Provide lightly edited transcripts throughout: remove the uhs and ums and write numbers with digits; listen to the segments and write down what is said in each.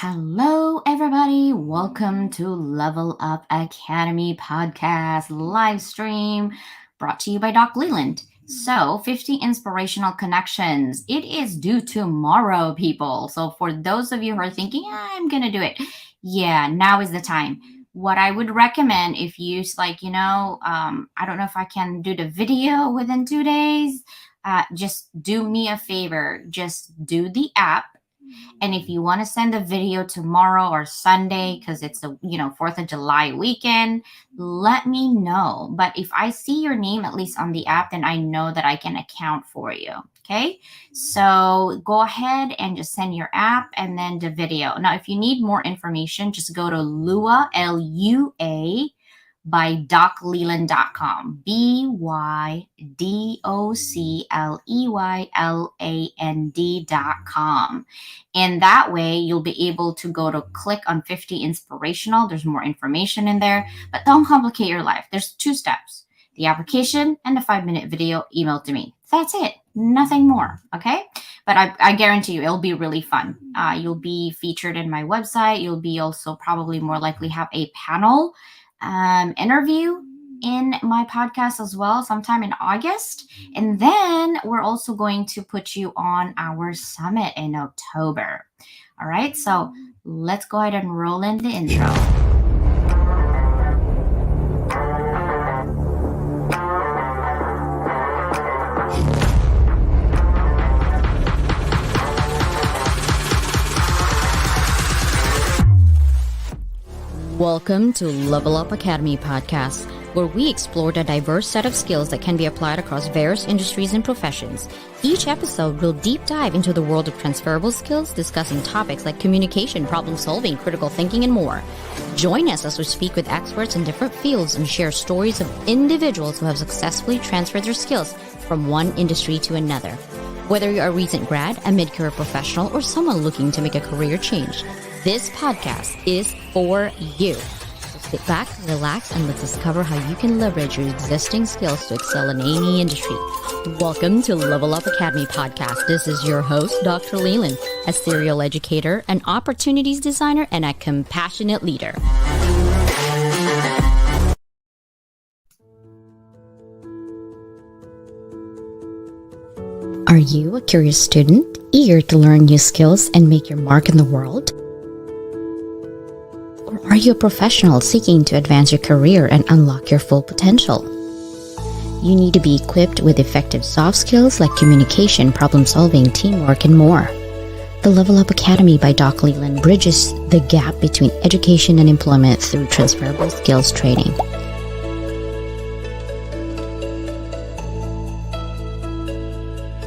Hello, everybody. Welcome to Level Up Academy podcast live stream brought to you by Doc Leland. So, 50 inspirational connections. It is due tomorrow, people. So, for those of you who are thinking, I'm going to do it, yeah, now is the time. What I would recommend if you I don't know if I can do the video within 2 days. Just do me a favor. Just do the app, and if you want to send a video tomorrow or Sunday, because it's the 4th of July weekend, let me know. But if I see your name at least on the app, then I know that I can account for you. Okay. So go ahead and just send your app and then the video. Now, if you need more information, just go to Lua, Lua, by docleland.com. BYDOCLEYLAND.com. And that way you'll be able to go to click on 50 inspirational. There's more information in there, but don't complicate your life. There's 2 steps: the application and the 5-minute video emailed to me. That's it. Nothing more. Okay. But I guarantee you it'll be really fun. You'll be featured in my website. You'll be also probably more likely have a panel interview in my podcast as well sometime in August. And then we're also going to put you on our summit in October. All right, so let's go ahead and roll in the intro. Welcome to Level Up Academy podcast, where we explore the diverse set of skills that can be applied across various industries and professions. Each episode will deep dive into the world of transferable skills, discussing topics like communication, problem solving, critical thinking, and more. Join us as we speak with experts in different fields and share stories of individuals who have successfully transferred their skills from one industry to another. Whether you're a recent grad, a mid-career professional, or someone looking to make a career change, this podcast is for you. So sit back, relax, and let's discover how you can leverage your existing skills to excel in any industry. Welcome to Level Up Academy podcast. This is your host, Dr. Leland, a serial educator, an opportunities designer, and a compassionate leader. Are you a curious student, eager to learn new skills and make your mark in the world? Or are you a professional seeking to advance your career and unlock your full potential? You need to be equipped with effective soft skills like communication, problem solving, teamwork, and more. The Level Up Academy by Doc Leland bridges the gap between education and employment through transferable skills training.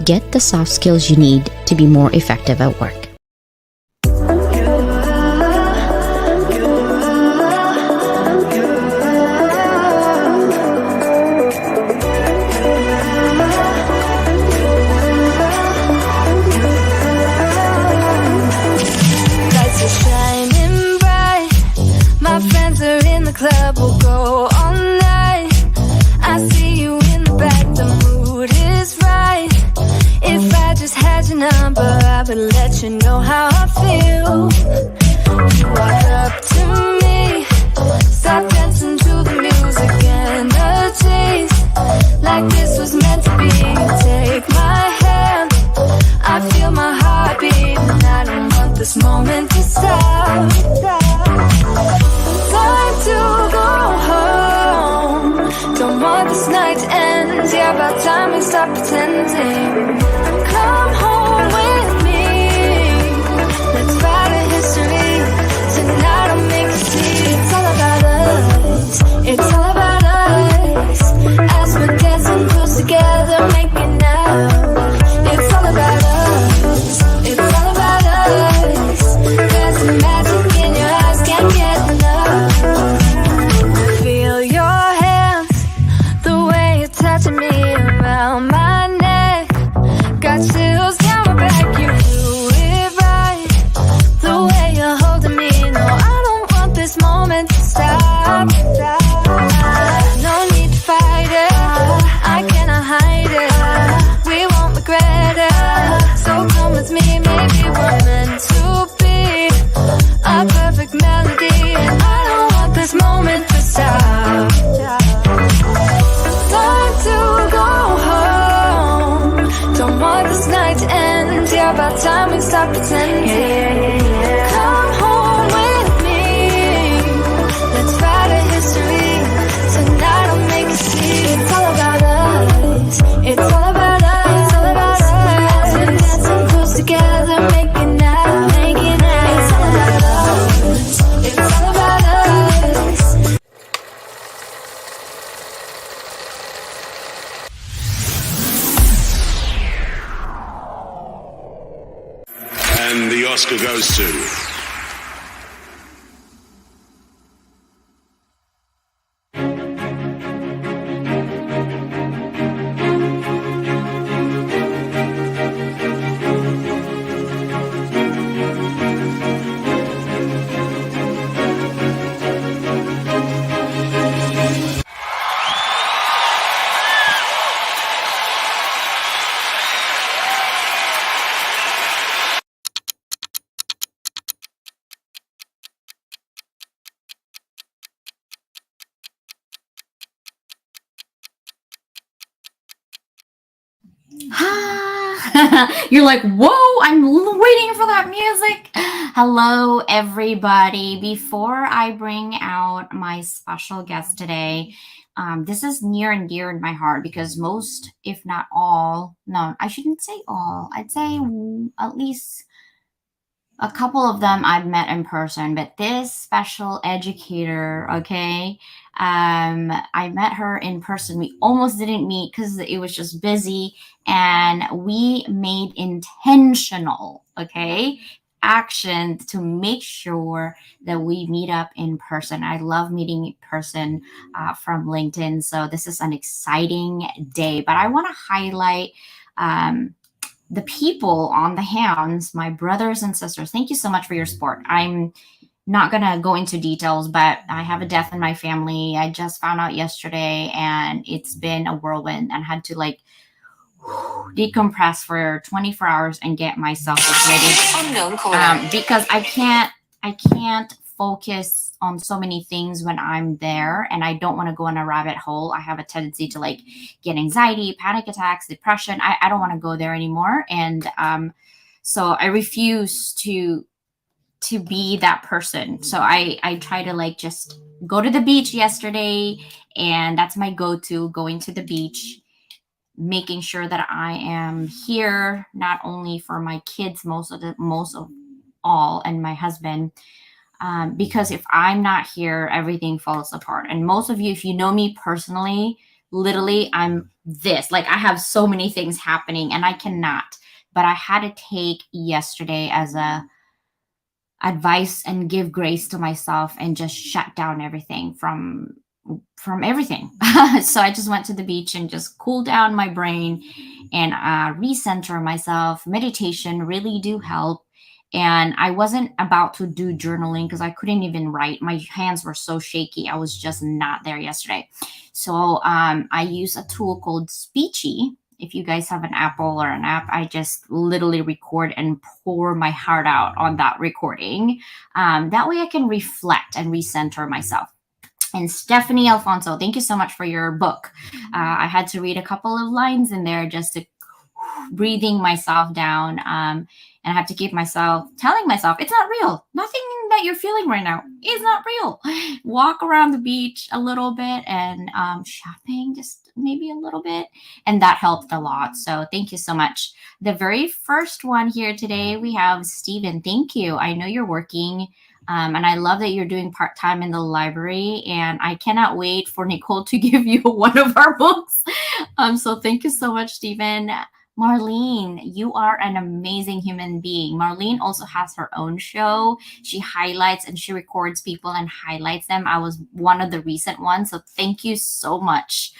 Get the soft skills you need to be more effective at work. Club will go all night. I see you in the back, the mood is right. If I just had your number, I would let you know how I feel. You walk up to me, start dancing to the music and the taste, like this was meant to be. Take my hand, I feel my heart beat, and I don't want this moment to stop. Time to go home, don't want this night to end. Yeah, about time we stop pretending. Come home with me, let's write a history. Tonight I'll make you see it's all about us. It's all about us. As we're dancing close together, making out. It's all about us. It's all about us. There's the magic in your eyes, can't get enough. Feel your hands, the way you're touching me around my neck. Got chills down ending. Come home with me. Let's write a history. Tonight I'll make you see. It's all about us. It's all about us. All about us. We're dancing close together, making out, making out. It's all about us. It's all about us. And the Oscar goes to... You're like, whoa, I'm waiting for that music. Hello, everybody. Before I bring out my special guest today, this is near and dear in my heart because most, if not all, no, I shouldn't say all, I'd say at least a couple of them I've met in person, but this special educator, okay, I met her in person. We almost didn't meet because it was just busy, and we made intentional, okay, action to make sure that we meet up in person. I love meeting in person from LinkedIn, so this is an exciting day. But I want to highlight. The people on the hands, my brothers and sisters, thank you so much for your support. I'm not going to go into details, but I have a death in my family. I just found out yesterday, and it's been a whirlwind, and had to like decompress for 24 hours and get myself ready. Unknown caller. Because I can't focus on so many things when I'm there, and I don't want to go in a rabbit hole. I have a tendency to like get anxiety, panic attacks, depression. I don't want to go there anymore. And so I refuse to be that person. So I try to like just go to the beach yesterday, and that's my go-to, going to the beach, making sure that I am here not only for my kids most of all, and my husband, because if I'm not here, everything falls apart. And most of you, if you know me personally, literally, I'm this. Like, I have so many things happening, and I cannot. But I had to take yesterday as a advice and give grace to myself and just shut down everything from everything. So I just went to the beach and just cool down my brain and recenter myself. Meditation really do help. And I wasn't about to do journaling because I couldn't even write. My hands were so shaky. I was just not there yesterday. So I use a tool called Speechy. If you guys have an Apple or an app, I just literally record and pour my heart out on that recording. That way I can reflect and recenter myself. And Stephanie Alfonso, thank you so much for your book. I had to read a couple of lines in there just to breathing myself down. And I have to keep telling myself, it's not real. Nothing that you're feeling right now is not real. Walk around the beach a little bit, and shopping just maybe a little bit. And that helped a lot. So thank you so much. The very first one here today, we have Stephen. Thank you. I know you're working. And I love that you're doing part-time in the library, and I cannot wait for Nicole to give you one of our books. So thank you so much, Stephen. Marlene, you are an amazing human being. Marlene also has her own show. She highlights and she records people and highlights them. I was one of the recent ones. So thank you so much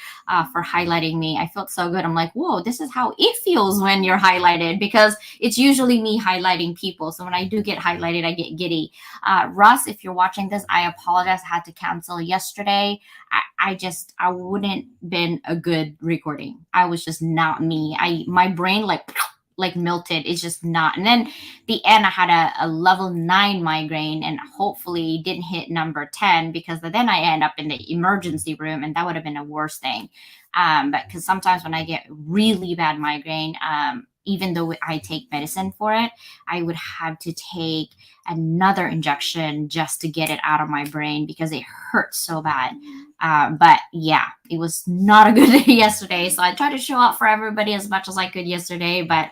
for highlighting me. I felt so good. I'm like, whoa, this is how it feels when you're highlighted, because it's usually me highlighting people. So when I do get highlighted, I get giddy. Russ, if you're watching this, I apologize. I had to cancel yesterday. I wouldn't been a good recording. I was just not me. My brain like melted. It's just not. And then the end, I had a level 9 migraine, and hopefully didn't hit number 10, because then I end up in the emergency room, and that would have been a worse thing. But because sometimes when I get really bad migraine, even though I take medicine for it, I would have to take another injection just to get it out of my brain because it hurts so bad. But yeah, it was not a good day yesterday. So I tried to show up for everybody as much as I could yesterday, but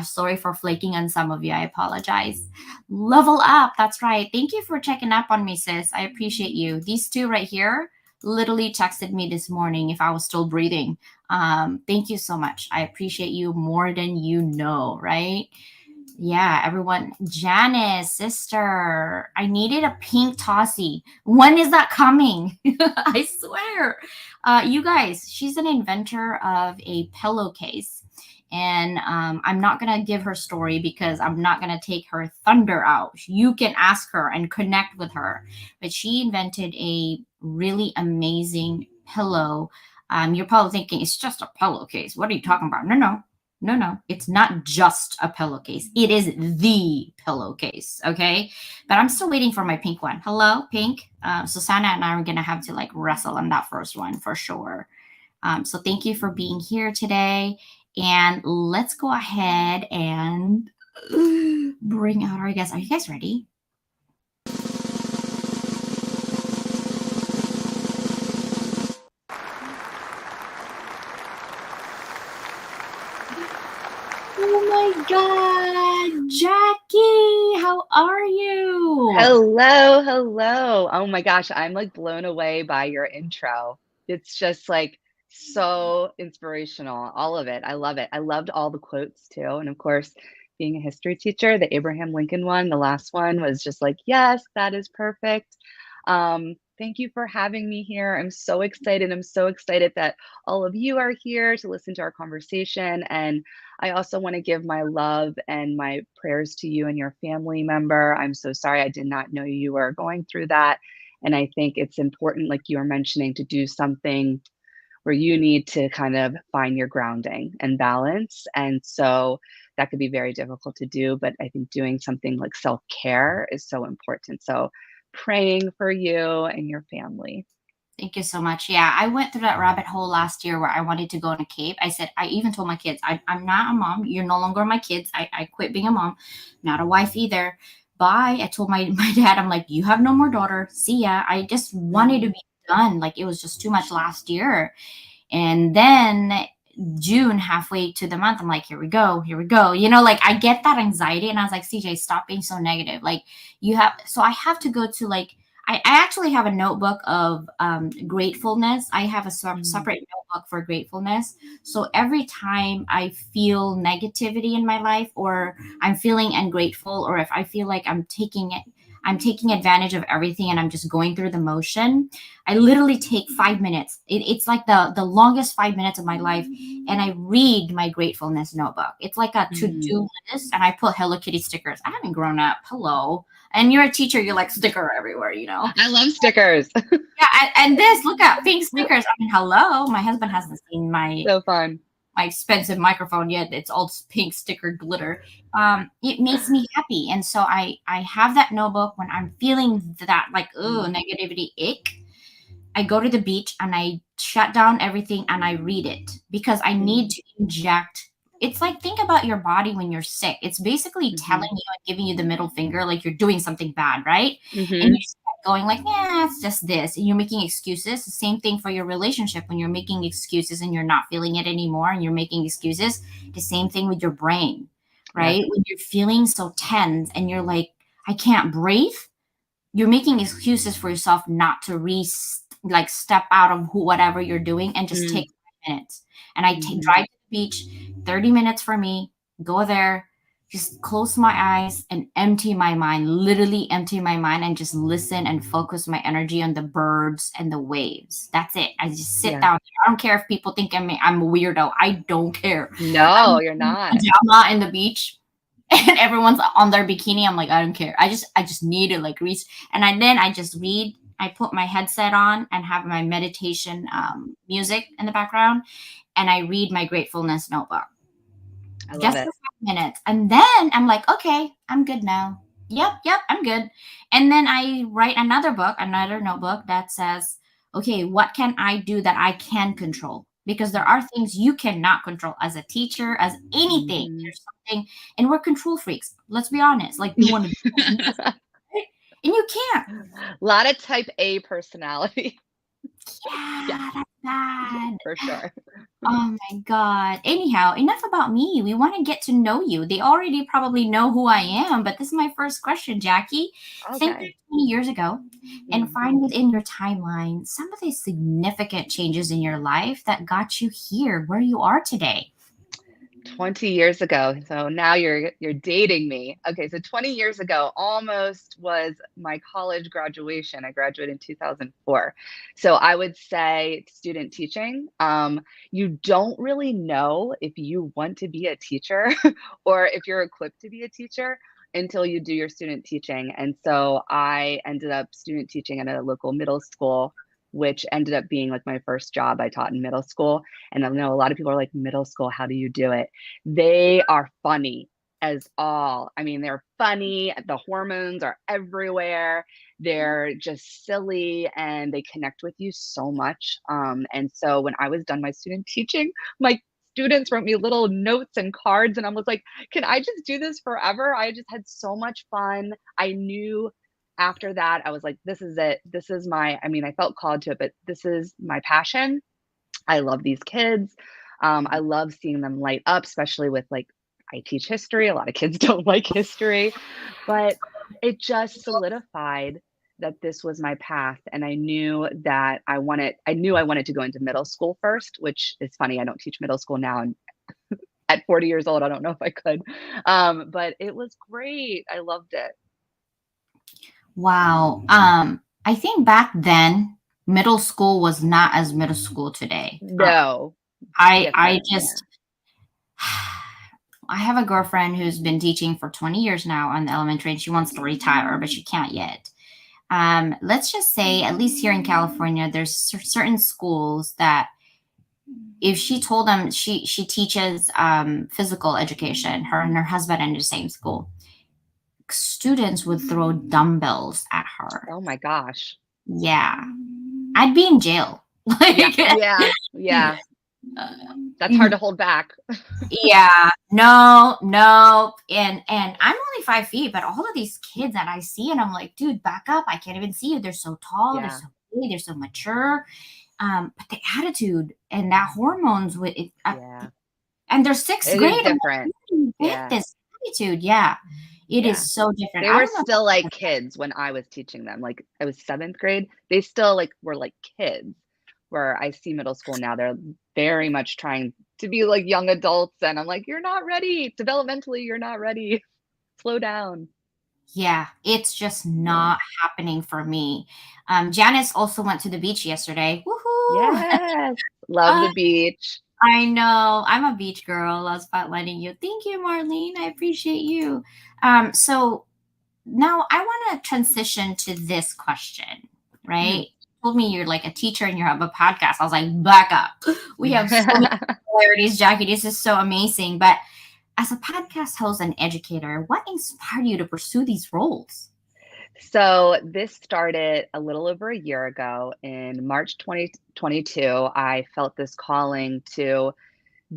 sorry for flaking on some of you. I apologize. Level up. That's right. Thank you for checking up on me, sis. I appreciate you. These two right here literally texted me this morning if I was still breathing. Thank you so much. I appreciate you more than you know, right? Yeah, everyone. Janice, sister, I needed a pink Tossie. When is that coming? I swear. You guys, she's an inventor of a pillowcase. And I'm not going to give her story because I'm not going to take her thunder out. You can ask her and connect with her. But she invented a really amazing pillow. You're probably thinking, it's just a pillowcase. What are you talking about? No, no. No, no, it's not just a pillowcase. It is the pillowcase. Okay. But I'm still waiting for my pink one. Hello, pink. Susanna and I are going to have to like wrestle on that first one for sure. So thank you for being here today. And let's go ahead and bring out our guests. Are you guys ready? Oh my God, Jackie, how are you? Hello, hello. Oh my gosh, I'm like blown away by your intro. It's just like so inspirational, all of it. I love it. I loved all the quotes too. And of course, being a history teacher, the Abraham Lincoln one, the last one was just like, yes, that is perfect. Thank you for having me here. I'm so excited. I'm so excited that all of you are here to listen to our conversation. And I also want to give my love and my prayers to you and your family member. I'm so sorry. I did not know you were going through that. And I think it's important, like you were mentioning, to do something where you need to kind of find your grounding and balance. And so that could be very difficult to do. But I think doing something like self care is so important. So praying for you and your family. Thank you so much. Yeah, I went through that rabbit hole last year where I wanted to go on a cape. I said, I even told my kids, I'm not a mom. You're no longer my kids. I quit being a mom, not a wife either. Bye. I told my dad, I'm like, you have no more daughter. See ya. I just wanted to be done. Like it was just too much last year. And then June, halfway to the month, I'm like, here we go, here we go. Like I get that anxiety. And I was like, CJ, stop being so negative. Like so I have to go to like, I actually have a notebook of gratefulness. I have a separate notebook for gratefulness. So every time I feel negativity in my life, or I'm feeling ungrateful, or if I feel like I'm taking advantage of everything and I'm just going through the motion, I literally take 5 minutes. It's like the longest 5 minutes of my life. And I read my gratefulness notebook. It's like a to-do list. And I put Hello Kitty stickers. I haven't grown up. Hello. And you're a teacher, you're like sticker everywhere, I love stickers. Yeah, and this, look at pink stickers. I mean, hello. My husband hasn't seen my So fun. expensive microphone yet. It's all pink sticker glitter. It makes me happy. And so I have that notebook when I'm feeling that like, negativity ick. I go to the beach and I shut down everything and I read it because I need to inject. It's like, think about your body when you're sick. It's basically telling you and giving you the middle finger, like you're doing something bad, right? And you just keep going like, yeah, it's just this. And you're making excuses. The same thing for your relationship when you're making excuses and you're not feeling it anymore and you're making excuses. The same thing with your brain, right? When you're feeling so tense and you're like, I can't breathe, you're making excuses for yourself not to step out of whatever you're doing and just take 5 minutes. And I drive to the beach, 30 minutes for me, go there, just close my eyes and empty my mind, literally empty my mind and just listen and focus my energy on the birds and the waves. That's it. I just sit down. I don't care if people think I'm a weirdo. I don't care. No, you're not. Pajama in the beach and everyone's on their bikini. I'm like, I don't care. I just need to like reach. And then I just read. I put my headset on and have my meditation music in the background, and I read my gratefulness notebook. I love Just it. for 5 minutes. And then I'm like, okay, I'm good now. Yep, I'm good. And then I write another notebook that says, okay, what can I do that I can control? because there are things you cannot control as a teacher, as anything. Mhm. There's something, and we're control freaks. Let's be honest. Like we want to do as much, right? And you can't. A lot of type A personality. Yeah, Yeah, that's bad. for sure. Oh my God. Anyhow, enough about me. We want to get to know you. They already probably know who I am, but this is my first question, Jackie. Think back Okay. 20 years ago and Mm. find within your timeline some of the significant changes in your life that got you here where you are today. 20 years ago. So now you're dating me. Okay, so 20 years ago almost was my college graduation. I graduated in 2004. So I would say student teaching. You don't really know if you want to be a teacher or if you're equipped to be a teacher until you do your student teaching. And so I ended up student teaching at a local middle school, which ended up being like my first job. I taught in middle school. And I know a lot of people are like, middle school, how do you do it? They are funny as all. I mean, they're funny. The hormones are everywhere. They're just silly and they connect with you so much. And so when I was done my student teaching, my students wrote me little notes and cards, and I was like, can I just do this forever? I just had so much fun. I knew after that, I was like, this is it. This is I mean, I felt called to it, but this is my passion. I love these kids. I love seeing them light up, especially with like, I teach history. A lot of kids don't like history, but it just solidified that this was my path. And I knew that I knew I wanted to go into middle school first, which is funny. I don't teach middle school now. And at 40 years old, I don't know if I could. But it was great. I loved it. Wow. I think back then, middle school was not as middle school today. No, I different. Yeah. just I have a girlfriend who's been teaching for 20 years now on the elementary and she wants to retire, but she can't yet. Let's just say, at least here in California, there's certain schools that if she told them she teaches physical education, her and her husband in the same school, students would throw dumbbells at her. Oh my gosh. Yeah, I'd be in jail. Yeah. Like, Yeah. Yeah. That's hard to hold back. yeah, no, no, and I'm only 5 feet, but all of these kids that I see, and I'm like, dude, back up! I can't even see you. They're so tall, they're Yeah. so big, they're so mature. But the attitude and that hormones with it, Yeah. and they're sixth It is grade. I'm like, different. where do you get Yeah. this attitude? Yeah, it Yeah. is so different. They I were don't know. still like kids when I was teaching them. Like I was 7th grade. They still like were like kids. Where I see middle school now, they're very much trying to be like young adults. And I'm like, you're not ready. Developmentally, you're not ready. Slow down. Yeah, it's just Yeah. not happening for me. Janice also went to the beach yesterday. Woohoo! Yes. Love the beach. I know. I'm a beach girl. Love spotlighting you. Thank you, Marlene. I appreciate you. So now I want to transition to this question, Mhm. right? You told me you're like a teacher and you have a podcast. I was like, back up. We have so many similarities, Jackie. This is so amazing. But as a podcast host and educator, what inspired you to pursue these roles? So this started a little over a year ago in March 2022. I felt this calling to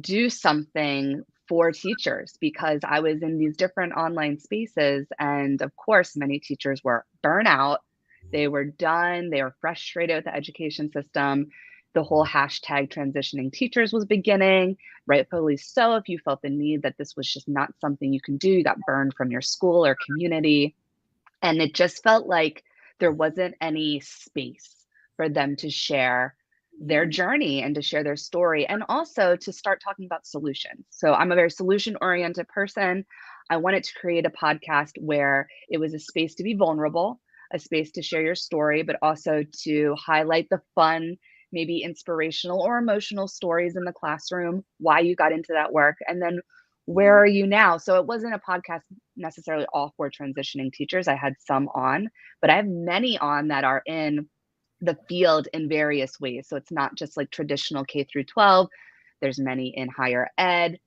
do something for teachers because I was in these different online spaces. And of course, many teachers were burnout. They were done. They were frustrated with the education system. The whole hashtag transitioning teachers was beginning, rightfully so. If you felt the need that this was just not something you can do, you got burned from your school or community. And it just felt like there wasn't any space for them to share their journey and to share their story and also to start talking about solutions. So I'm a very solution oriented person. I wanted to create a podcast where it was a space to be vulnerable, a space to share your story, but also to highlight the fun, maybe inspirational or emotional stories in the classroom, why you got into that work, and then where are you now? So it wasn't a podcast necessarily all for transitioning teachers. I had some on, but I have many on that are in the field in various ways. So it's not just like traditional K through 12. There's many in higher ed,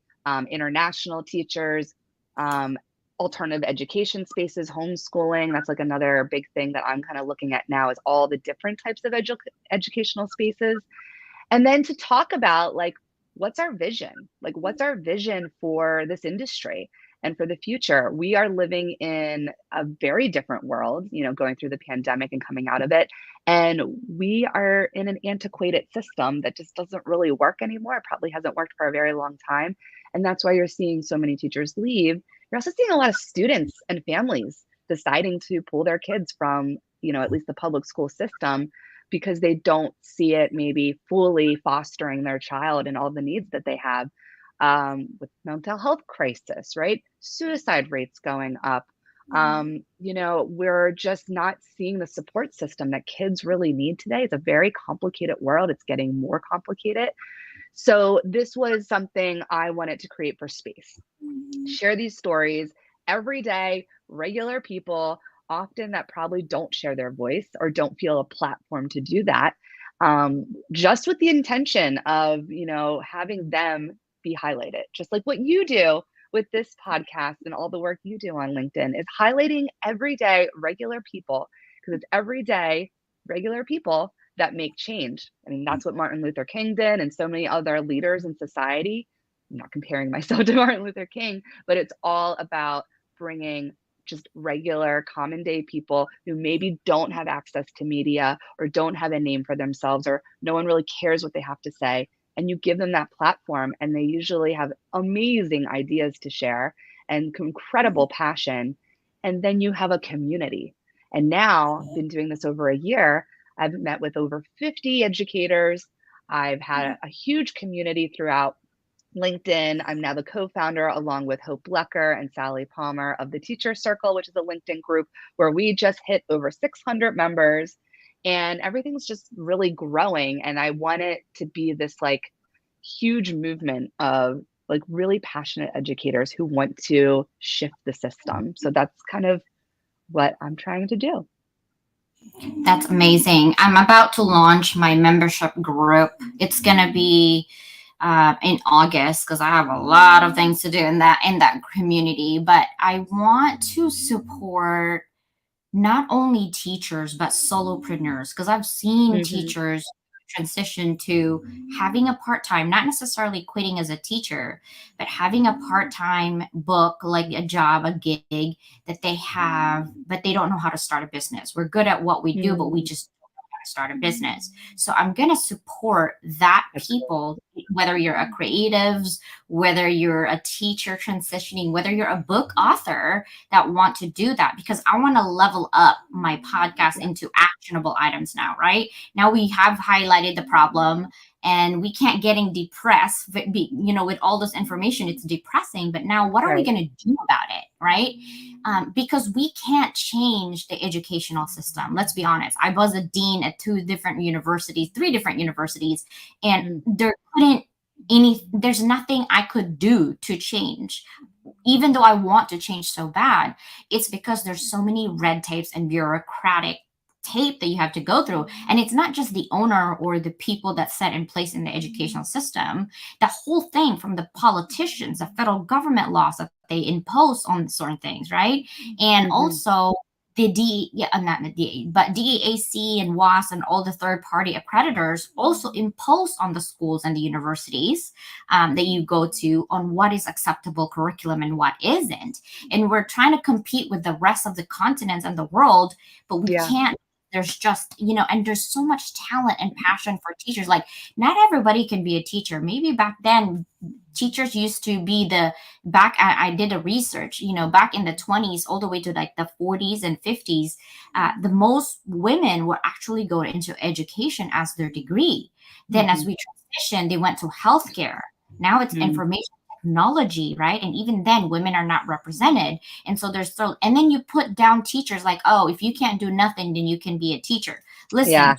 international teachers, um, alternative education spaces, homeschooling. That's like another big thing that I'm kind of looking at now is all the different types of educational spaces. And then to talk about like, what's our vision? Like, what's our vision for this industry and for the future? We are living in a very different world, going through the pandemic and coming out of it. And we are in an antiquated system that just doesn't really work anymore. It probably hasn't worked for a very long time. And that's why you're seeing so many teachers leave. You're also seeing a lot of students and families deciding to pull their kids from, at least the public school system, because they don't see it maybe fully fostering their child and all the needs that they have, with mental health crisis, right? Suicide rates going up. We're just not seeing the support system that kids really need today. It's a very complicated world. It's getting more complicated. So this was something I wanted to create for Space. Share these stories every day, regular people, often that probably don't share their voice or don't feel a platform to do that, just with the intention of, having them be highlighted, just like what you do with this podcast and all the work you do on LinkedIn is highlighting everyday regular people, because it's everyday regular people that make change. I mean, that's what Martin Luther King did and so many other leaders in society. I'm not comparing myself to Martin Luther King, but it's all about bringing just regular common day people who maybe don't have access to media or don't have a name for themselves, or no one really cares what they have to say. And you give them that platform, and they usually have amazing ideas to share and incredible passion. And then you have a community. And now I've been doing this over a year. I've met with over 50 educators. I've had a huge community throughout LinkedIn. I'm now the co-founder, along with Hope Blecker and Sally Palmer, of the Teacher Circle, which is a LinkedIn group where we just hit over 600 members, and everything's just really growing. And I want it to be this like huge movement of like really passionate educators who want to shift the system. So that's kind of what I'm trying to do. That's amazing. I'm about to launch my membership group. It's gonna be in August, because I have a lot of things to do in that community. But I want to support not only teachers but solopreneurs, because I've seen Mm-hmm. teachers transition to having a part-time, not necessarily quitting as a teacher, but having a part-time book, like a job, a gig that they have, but they don't know how to start a business. We're good at what we do, but we just don't know how to start a business. So I'm going to support that That's cool. people, whether you're a creatives, whether you're a teacher transitioning, whether you're a book author that want to do that, because I want to level up my podcast into actionable items now, right? Now we have highlighted the problem, and we can't getting depressed, with all this information, it's depressing. But now what are we Right. going to do about it, right? Because we can't change the educational system. Let's be honest. I was a dean at three different universities, and Mm. there's nothing I could do to change, even though I want to change so bad. It's because there's so many red tapes and bureaucratic tape that you have to go through. And it's not just the owner or the people that set in place in the educational system. The whole thing, from the politicians, the federal government laws that they impose on certain things, right? And Mm-hmm. also not the DA, but DAAC and WAS and all the third party accreditors also impose on the schools and the universities that you go to on what is acceptable curriculum and what isn't. And we're trying to compete with the rest of the continents and the world, but we Yeah. can't. There's just, and there's so much talent and passion for teachers. Like, not everybody can be a teacher. Maybe back then, teachers used to be I did a research, back in the 20s all the way to like the 40s and 50s, the most women were actually going into education as their degree. Then Mm-hmm. as we transitioned, they went to healthcare. Now it's Mm. information technology, right? And even then, women are not represented. And so and then you put down teachers like, oh, if you can't do nothing, then you can be a teacher. Listen, Yeah.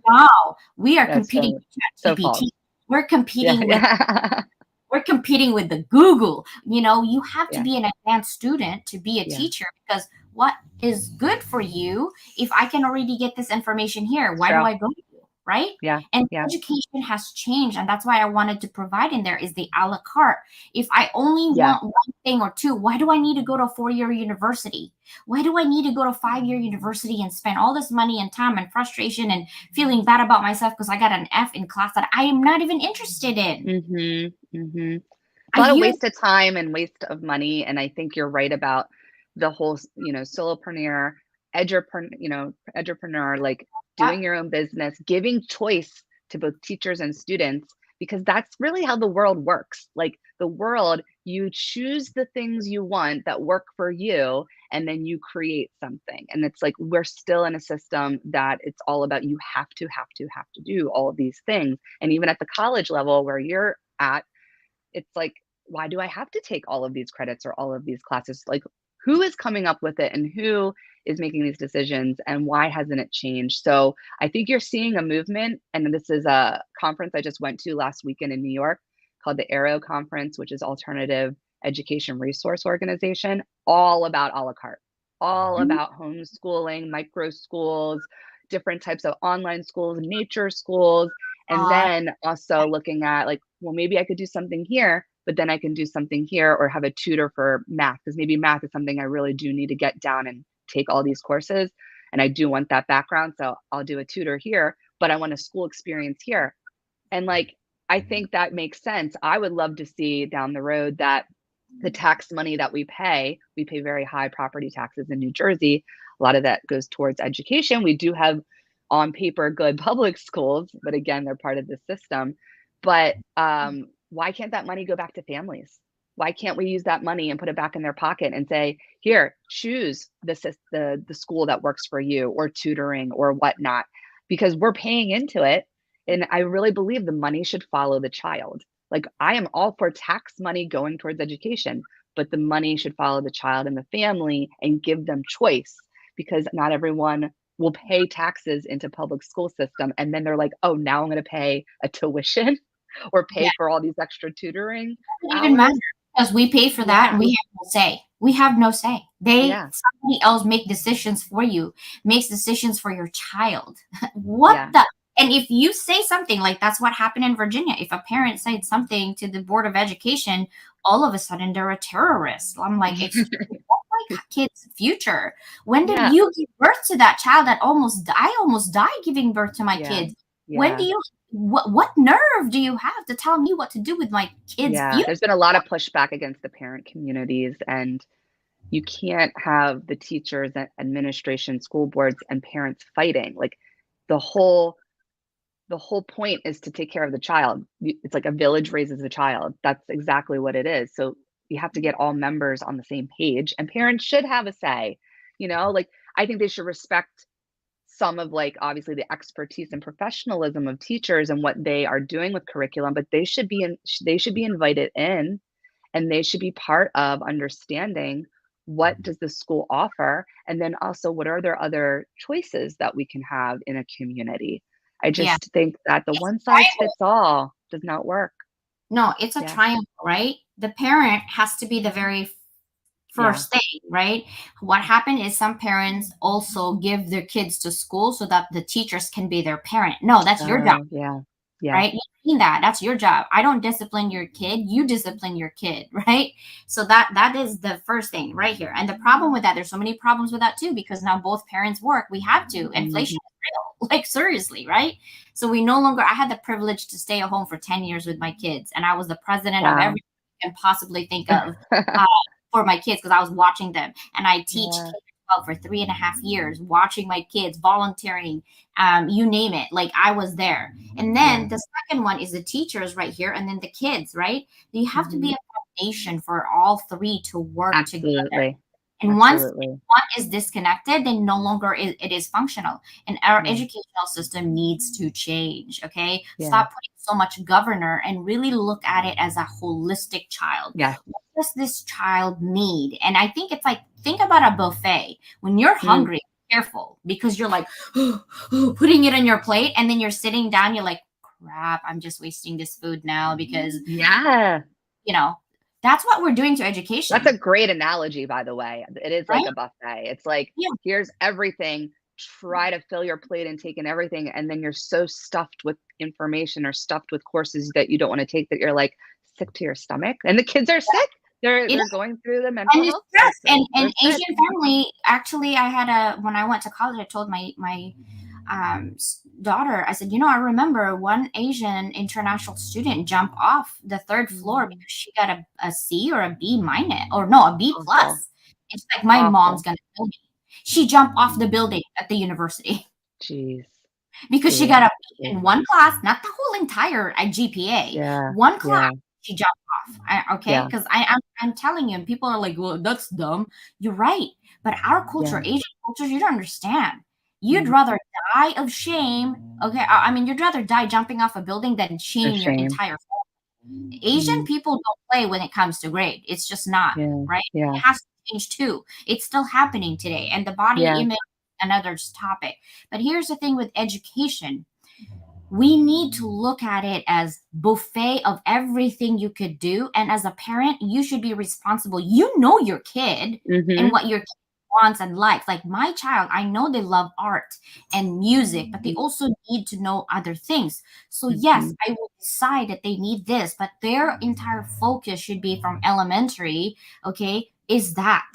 now we are That's competing so with so ChatGPT. false. We're Yeah. competing with Yeah. we're competing with the Google. You have to Yeah. be an advanced student to be a Yeah. teacher, because what is good for you, if I can already get this information here, It's why do true. I go to you? right? Yeah. And Yeah. education has changed, and that's why I wanted to provide in there is the a la carte. If I only Yeah. want one thing or two, why do I need to go to a 4-year university? Why do I need to go to 5-year university and spend all this money and time and frustration and feeling bad about myself because I got an F in class that I am not even interested in? A I lot of hear, waste of time and waste of money, and I think you're right about the whole, solopreneur, edupreneur, like yeah, doing your own business, giving choice to both teachers and students, because that's really how the world works. Like the world, you choose the things you want that work for you, and then you create something. And it's like we're still in a system that it's all about you have to do all of these things. And even at the college level where you're at, it's like, why do I have to take all of these credits or all of these classes? Like, who is coming up with it and who is making these decisions and why hasn't it changed? So I think you're seeing a movement. And this is a conference I just went to last weekend in New York called the Arrow Conference, which is Alternative Education Resource Organization, all about a la carte, all about homeschooling, micro schools, different types of online schools, nature schools, and uh, then also looking at like, well, maybe I could do something here, but then I can do something here or have a tutor for math because maybe math is something I really do need to get down and take all these courses. And I do want that background. So I'll do a tutor here, but I want a school experience here. And like, I think that makes sense. I would love to see down the road that the tax money that we pay very high property taxes in New Jersey. A lot of that goes towards education. We do have on paper good public schools, but again, they're part of the system. But why can't that money go back to families? Why can't we use that money and put it back in their pocket and say, here, choose the school that works for you or tutoring or whatnot? Because we're paying into it. And I really believe the money should follow the child. Like I am all for tax money going towards education, but the money should follow the child and the family and give them choice because not everyone will pay taxes into public school system and then they're like, "Oh, now I'm going to pay a tuition or yeah, pay for all these extra tutoring doesn't even matter hours." because we pay for that and Yeah. we have no say. We have no say. Yeah. Somebody else make decisions for you, makes decisions for your child. What Yeah. the? And if you say something like that's what happened in Virginia, if a parent said something to the Board of Education, all of a sudden they're a terrorist. I'm like, excuse me, that's my kid's future. When did Yeah. you give birth to that child that I almost died giving birth to my Yeah. kids? When do Yeah. you what nerve do you have to tell me what to do with my kid's Yeah. future? There's been a lot of pushback against the parent communities, and you can't have the teachers and administration, school boards, and parents fighting. Like the whole the whole point is to take care of the child. It's like a village raises a child. That's exactly what it is. So you have to get all members on the same page, and parents should have a say. Like I think they should respect some of like obviously the expertise and professionalism of teachers and what they are doing with curriculum, but they should be invited in and they should be part of understanding what does the school offer and then also what are there other choices that we can have in a community. I Yeah. just think that the It's one a size triangle. fits all does not work. No, it's a Yeah. triangle, right? The parent has to be the very Yeah. first thing, right? What happened is some parents also give their kids to school so that the teachers can be their parent. No, that's your job, Oh, yeah. Yeah. right? You mean that. That's your job. I don't discipline your kid. You discipline your kid, right? So that is the first thing right here. And the problem with that, there's so many problems with that too, because now both parents work. We have to. Inflation Mhm. is real. Like seriously, right? So we no longer I had the privilege to stay at home for 10 years with my kids. And I was the president of Wow. everything you can possibly think of for my kids because I was watching them. And I teach Yeah. K-12 for 3.5 years, watching my kids, volunteering, you name it. Like I was there. And then Yeah. the second one is the teachers right here, and then the kids, right? You have to be Mhm. a foundation for all three to work together. Absolutely. And once Absolutely. one is disconnected, then no longer it is functional. And our Yeah. educational system needs to change. Okay. Yeah. Stop putting so much governor and really look at it as a holistic child. Yeah. What does this child need? And I think it's like, think about a buffet. When you're Mm. hungry, careful because you're like putting it on your plate and then you're sitting down, you're like, crap, I'm just wasting this food now because, Yeah. you know, that's what we're doing to That's a education, great analogy, by the way. It is like right? a buffet. It's like, Yeah. here's everything. try to fill your plate and take in everything, and then you're so stuffed with information or stuffed with courses that you don't want to take that you're like sick to your stomach, and the kids are sick. It They're going through the mental and it's health stress crisis. They're and sick. Asian family. Actually, I had a when I went to college, I told my daughter, I said, I remember one Asian international student jump off the third floor Mm, because she got a C or a B minus, or no, a B awful, plus. It's like, my mom's awful. gonna kill me. She jumped off the building at the university Jeez, because she jeez, got a B jeez. in one class, not the whole entire GPA. Yeah, One class, yeah, she jumped off. Okay, yeah, because I'm telling you, and people are like, "Well, that's dumb." You're right, but our culture, yeah. Asian cultures, you don't understand. You'd Mm, rather die of shame. Okay, I mean, you'd rather die jumping off a building than for shame your shame. entire. Asian Mm, people don't play when it comes to grade. It's just not, yeah, right? yeah, It has to change too. It's still happening today, and the body yeah. image another topic. But here's the thing with education, we need to look at it as buffet of everything you could do, and as a parent you should be responsible. You know your kid and Mhm, what your kid wants and likes. Like my child, I know they love art and music, but they mhm, also need to know other things. So yes, mhm, I will decide that they need this, but their entire focus should be from elementary, okay, is that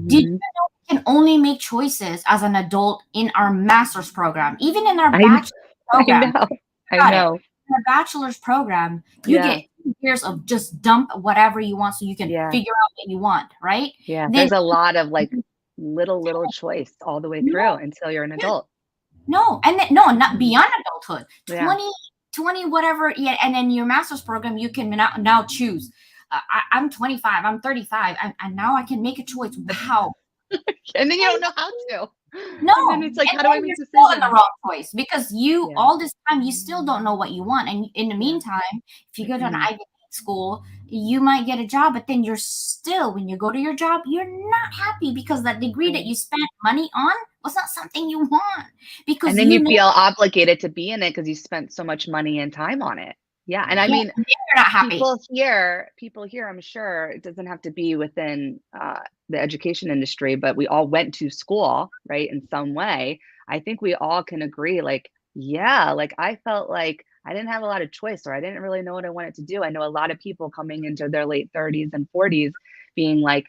did you mhm. know we can only make choices as an adult in our master's program, even in our I kn bachelor I program? know, I Got it. know. In a bachelor's program, you Yeah, get 2 years of just dump whatever you want so you can yeah, figure out what you want, right? yeah. Then There's a lot of, like, little choice all the way no, through until you're an yeah, adult. no, and then no, not Mhm. beyond adulthood. Yeah, 20 whatever, yeah, and then your master's program, you can now choose. I'm 25, I'm 35, and now I can make a choice. Wow. and then you don't know how to. No, And then it's like, and how do I then make you're still in the decisions? wrong choice because you Yeah, all this time you still don't know what you want. And in the yeah. meantime, if you go to an Mhm, Ivy League school, you might get a job, but then you're still, when you go to your job, you're not happy because that degree that right. you spent money on was not something you want And because then you you know, feel obligated to be in it because you spent so much money and time on it. Yeah, and I yeah, mean, and then you're not happy. people here, I'm sure it doesn't have to be within the education industry, but we all went to school, right, in some way. I think we all can agree, like, yeah, like I felt like I didn't have a lot of choice, or I didn't really know what I wanted to do. I know a lot of people coming into their late 30s and 40s being like,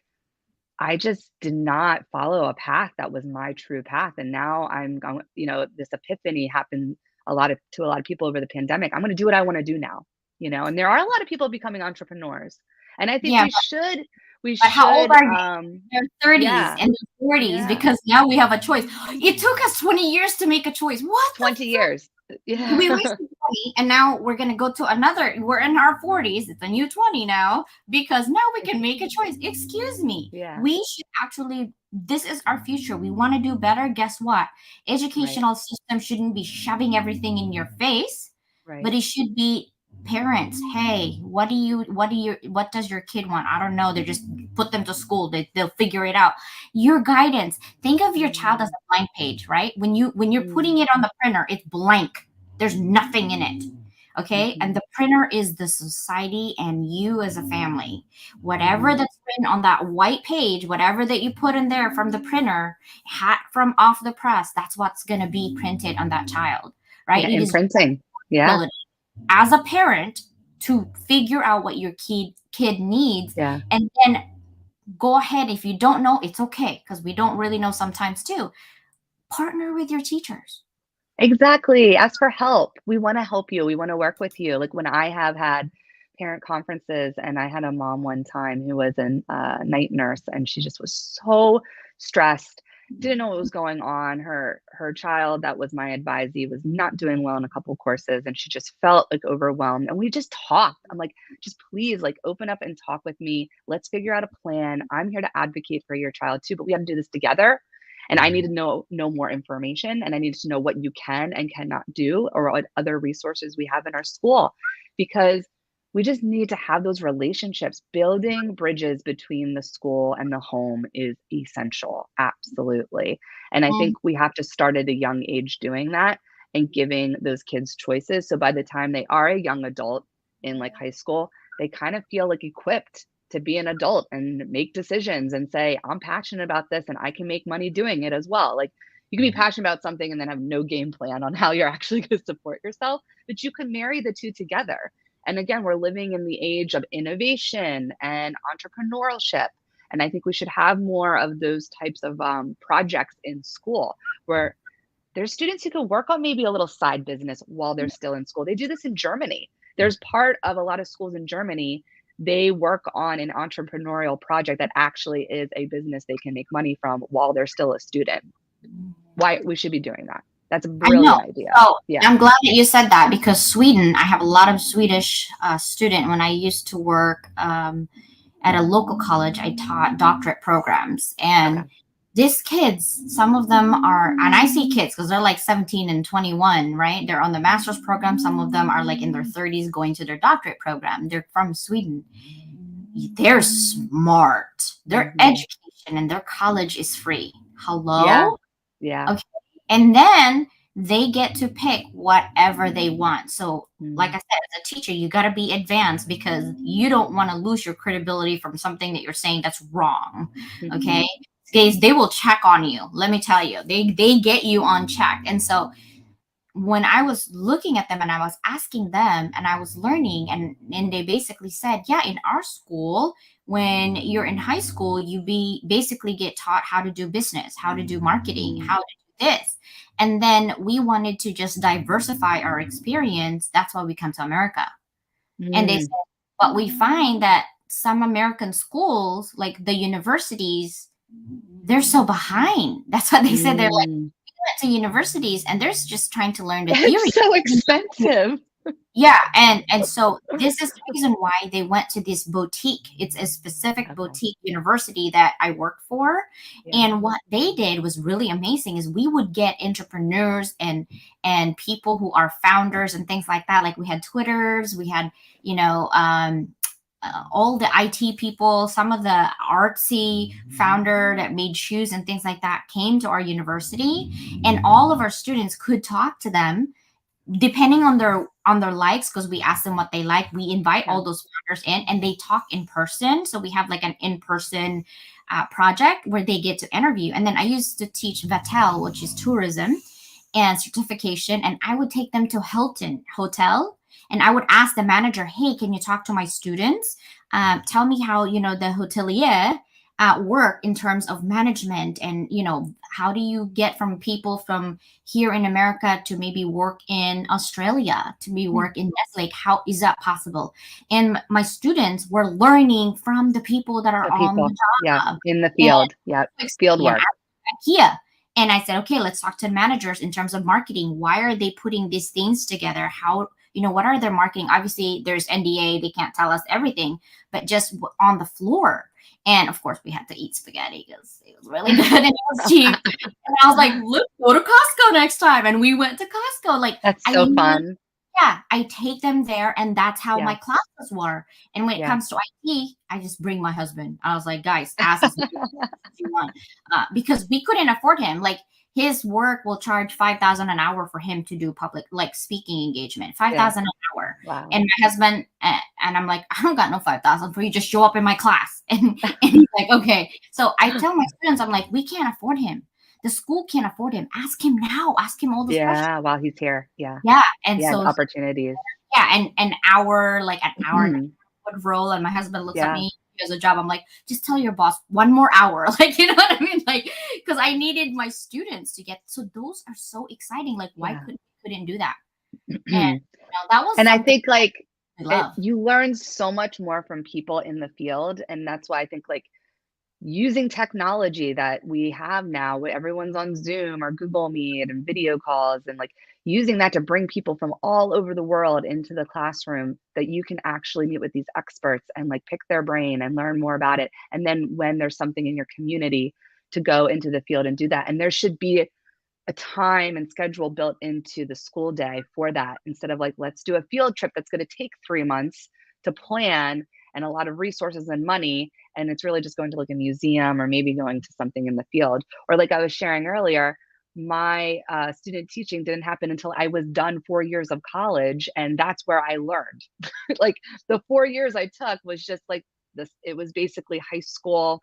I just did not follow a path that was my true path. And now I'm going, this epiphany happened to a lot of people over the pandemic. I'm going to do what I want to do now, and there are a lot of people becoming entrepreneurs. And I think Yeah, we but how old should, are they? Their 30s yeah, and their 40s yeah, because now we have a choice. It took us 20 years to make a choice. What the 20 years. we Yeah. wasted 20 and now we're going to go to another, we're in our 40s, it's a new 20 now because now we can make a choice. Excuse me, Yeah. we should actually, this is our future, we want to do better. Guess what? Right. Educational system shouldn't be shoving everything in your face, but Right. it should be parents, hey, what does your kid want? I don't know, they just put them to school, they'll figure it out. Your guidance, think of your child as Mm, a blank page, right? When you're mm, putting it on the printer, it's blank, there's nothing in it. Okay. And mhm. the printer is the society and you as a family. Whatever Mhm. that's written on that white page, whatever that you put in there from the printer, hat from off the press, that's what's going to be printed on that child, right? Yeah, It is imprinting. your Yeah. ability as a parent to figure out what your kid needs, Yeah. and then go ahead. If you don't know, it's okay because we don't really know sometimes too. Partner with your teachers. Exactly. Ask for help. We want to help you. We want to work with you. Like when I have had parent conferences, and I had a mom one time who was a night nurse, and she just was so stressed, didn't know what was going on. Her child that was my advisee was not doing well in a couple courses, and she just felt like overwhelmed. And we just talked. I'm like, just please, like, open up and talk with me. Let's figure out a plan. I'm here to advocate for your child too, but we have to do this together, and I need to know more information, and I need to know what you can and cannot do, or what other resources we have in our school, because we just need to have those relationships. Building bridges between the school and the home is essential, absolutely. And I Mm, think we have to start at a young age doing that and giving those kids choices, so by the time they are a young adult in like high school, they kind of feel like equipped to be an adult and make decisions and say, I'm passionate about this and I can make money doing it as well. Like, You can be passionate about something and then have no game plan on how you're actually going to support yourself, but you can marry the two together. And again, we're living in the age of innovation and entrepreneurship. And I think we should have more of those types of projects in school where there's students who can work on maybe a little side business while they're still in school. They do this in Germany. There's part of a lot of schools in Germany, they work on an entrepreneurial project that actually is a business they can make money from while they're still a student. Why we should be doing that. That's a I know. brilliant idea. So Yeah. I'm glad that you said that, because Sweden, I have a lot of Swedish student. When I used to work at a local college, I taught doctorate programs, and Okay. these kids, some of them are, and I see kids because they're like 17 and 21, right? They're on the master's program. Some of them are like in their 30s going to their doctorate program. They're from Sweden. They're smart. Their education and their college is free. Hello? Yeah. Yeah. Okay. And then they get to pick whatever they want. So, like I said, as a teacher, you got to be advanced because you don't want to lose your credibility from something that you're saying that's wrong. Okay. They will check on you. Let me tell you, they get you on check. And so when I was looking at them and I was asking them and I was learning, and they basically said, yeah, in our school, when you're in high school, you basically get taught how to do business, how to do marketing, how to do this. And then we wanted to just diversify our experience. That's why we come to America. And they said, but we find that some American schools, like the universities, they're so behind. That's what they said. They're like, we went to universities and they're just trying to learn the theory. It's so expensive. Yeah, and so this is the reason why they went to this boutique. It's a specific boutique university that I work for. And what they did was really amazing is we would get entrepreneurs and people who are founders and things like that. Like we had Twitters, we had, all the IT people, some of the artsy founder that made shoes and things like that came to our university, and all of our students could talk to them depending on their likes, because we ask them what they like. We invite all those founders in and they talk in person. So we have like an in-person project where they get to interview. And then I used to teach VETEL, which is tourism and certification. And I would take them to Hilton Hotel and I would ask the manager, hey, can you talk to my students? Tell me how, the hotelier work in terms of management, and how do you get from people from here in America to maybe work in Australia, to be work in Nestle? How is that possible? And my students were learning from the people that are on the job, in the field. Field work. IKEA. And I said, okay, let's talk to managers in terms of marketing. Why are they putting these things together? How, what are their marketing? Obviously, there's NDA. They can't tell us everything, but just on the floor. And of course, we had to eat spaghetti because it was really good and it was cheap. And I was like, look, go to Costco next time. And we went to Costco. Like, that's so fun. Yeah, I take them there, and that's how my classes were. And when it comes to IT, I just bring my husband. I was like, guys, ask us what you want. Because we couldn't afford him. Like, his work will charge $5,000 an hour for him to do public, like, speaking engagement. $5,000 an hour. Wow. And my husband, and I'm like, I don't got no $5,000 for you. Just show up in my class. And he's like, okay. So I tell my students, I'm like, we can't afford him. The school can't afford him. Ask him now. Ask him all those questions. Yeah, while he's here. Yeah. Yeah. And so opportunities. Yeah, and an hour would roll, and my husband looks at me, he has a job. I'm like, just tell your boss one more hour. Like, you know what I mean? Like, because I needed my students to get, so those are so exciting. Like, why couldn't do that? And that was, and I think like you learn so much more from people in the field. And that's why I think like using technology that we have now, where everyone's on Zoom or Google Meet and video calls, and like using that to bring people from all over the world into the classroom, that you can actually meet with these experts and like pick their brain and learn more about it. And then when there's something in your community, to go into the field and do that. And there should be a time and schedule built into the school day for that, instead of like, let's do a field trip that's going to take 3 months to plan and a lot of resources and money. And it's really just going to like a museum or maybe going to something in the field. Or like I was sharing earlier, my student teaching didn't happen until I was done 4 years of college. And that's where I learned. Like the 4 years I took was just like this, it was basically high school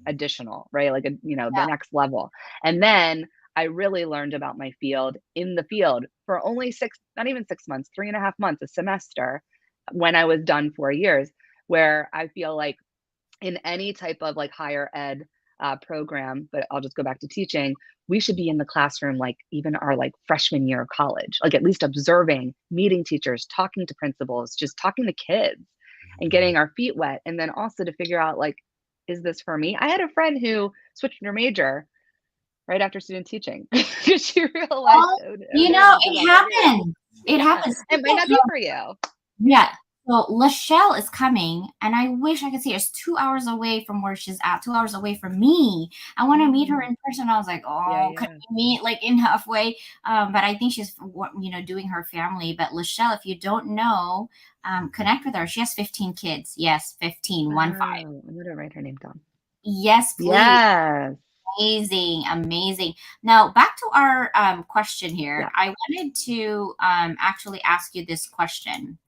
additional, right? Like, the next level. And then I really learned about my field in the field for only not even 6 months, 3.5 months, a semester when I was done 4 years, where I feel like in any type of like higher ed program, but I'll just go back to teaching, we should be in the classroom like even our like freshman year of college, like at least observing, meeting teachers, talking to principals, just talking to kids and getting our feet wet. And then also to figure out like, is this for me? I had a friend who switched her major right after student teaching because she realized, Well, oh no, this is it not for me. happens. It Yeah, happens. it might not be for you. Yeah. So Lachelle is coming, and I wish I could see her. It's 2 hours away from where she's at, 2 hours away from me. I want to meet her in person. I was like, Yeah, oh, could yeah. we meet like in halfway? But I think she's, doing her family. But Lachelle, if you don't know, connect with her. She has 15 kids. Yes, 15, 1 5. I'm gonna write her name down. Yes, please. Yes. Amazing, amazing. Now back to our question here. Yeah. I wanted to actually ask you this question.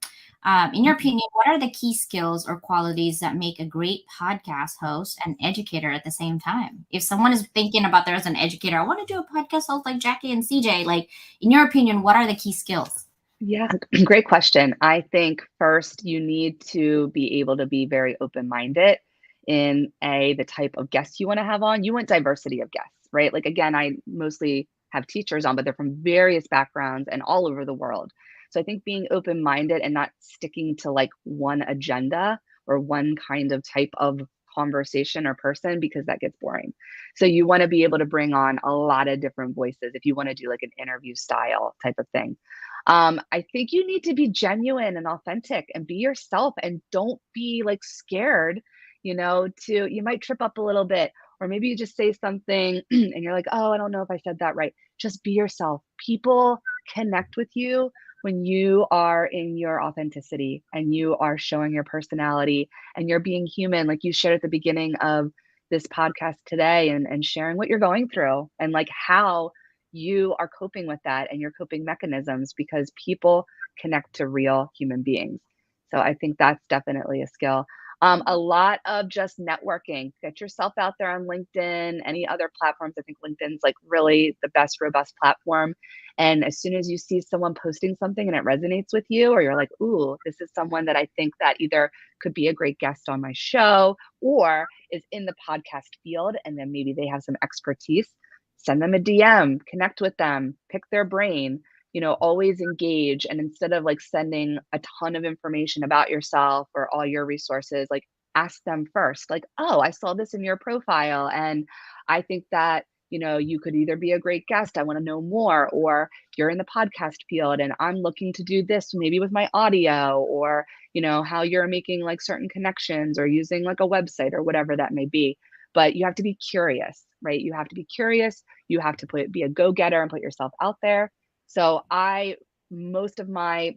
In your Mhm. opinion, what are the key skills or qualities that make a great podcast host and educator at the same time? If someone is thinking about there as an educator, I want to do a podcast host like Jackie and CJ. Like, in your opinion, what are the key skills? Yeah, great question. I think first you need to be able to be very open-minded in the type of guests you want to have on. You want diversity of guests, right? Like again, I mostly have teachers on, but they're from various backgrounds and all over the world. So I think being open-minded and not sticking to like one agenda or one kind of type of conversation or person because that gets boring. So you want to be able to bring on a lot of different voices if you want to do like an interview style type of thing. I think you need to be genuine and authentic and be yourself and don't be like scared, you might trip up a little bit, or maybe you just say something and you're like, oh, I don't know if I said that right. Just be yourself. People connect with you when you are in your authenticity and you are showing your personality and you're being human, like you shared at the beginning of this podcast today and sharing what you're going through and like how you are coping with that and your coping mechanisms because people connect to real human beings. So I think that's definitely a skill. A lot of just networking. Get yourself out there on LinkedIn, any other platforms. I think LinkedIn's like really the best, robust platform. And as soon as you see someone posting something and it resonates with you, or you're like, ooh, this is someone that I think that either could be a great guest on my show or is in the podcast field, and then maybe they have some expertise, send them a DM, connect with them, pick their brain, always engage. And instead of like sending a ton of information about yourself or all your resources, like ask them first, like, oh, I saw this in your profile. And I think that, you could either be a great guest, I want to know more, or you're in the podcast field and I'm looking to do this maybe with my audio, or, how you're making like certain connections or using like a website or whatever that may be. But you have to be curious, right? You have to be curious. You have to be a go-getter and put yourself out there. So most of my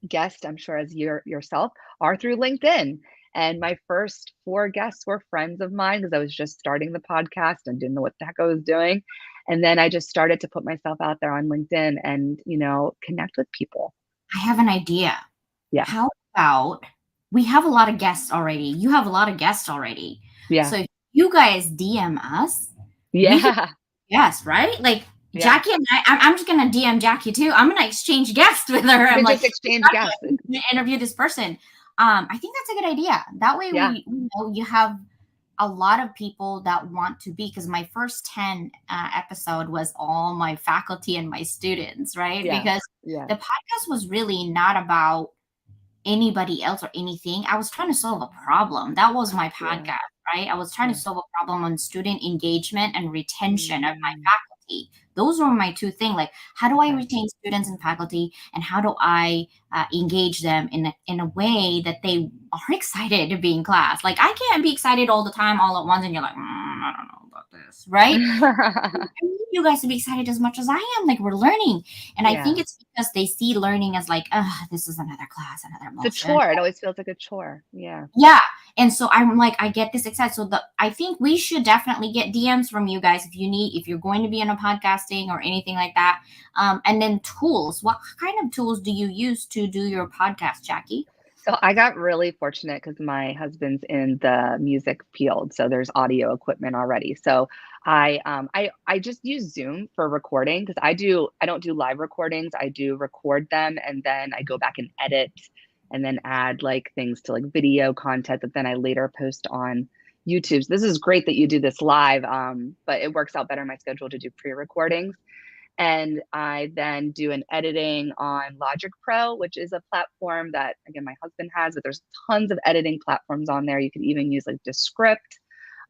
guests, I'm sure as yourself, are through LinkedIn. And my first 4 guests were friends of mine because I was just starting the podcast and didn't know what the heck I was doing. And then I just started to put myself out there on LinkedIn and, connect with people. I have an idea. Yeah. How about we have a lot of guests already? You have a lot of guests already. Yeah. So if you guys DM us, Yeah. yes, right? Like Yeah. Jackie and I'm just gonna DM Jackie too. I'm gonna exchange guests with her. I'm like, just exchange guests. Interview this person. I think that's a good idea. That way, Yeah. you have a lot of people that want to be. Because my first 10 episode was all my faculty and my students, right? Yeah. Because Yeah. the podcast was really not about anybody else or anything. I was trying to solve a problem. That was my podcast, right? I was trying to solve a problem on student engagement and retention of my faculty. Those were my 2 things. Like, how do I retain students and faculty, and how do I engage them in a way that they are excited to be in class? Like, I can't be excited all the time, all at once, and you're like, I don't know about this, right? I need you guys to be excited as much as I am. Like, we're learning. And I think it's because they see learning as like, this is another class, another motion. It's a chore. It always feels like a chore. Yeah. Yeah. And so I'm like, I get this excited. So I think we should definitely get DMs from you guys if you're going to be in a podcasting or anything like that. And then tools. What kind of tools do you use to do your podcast, Jackie? So I got really fortunate because my husband's in the music field, so there's audio equipment already. So I just use Zoom for recording because I don't do live recordings. I do record them and then I go back and edit and then add like things to like video content that then I later post on YouTube. So this is great that you do this live, but it works out better in my schedule to do pre-recordings. And I then do an editing on Logic Pro, which is a platform that, again, my husband has, but there's tons of editing platforms on there. You can even use like Descript.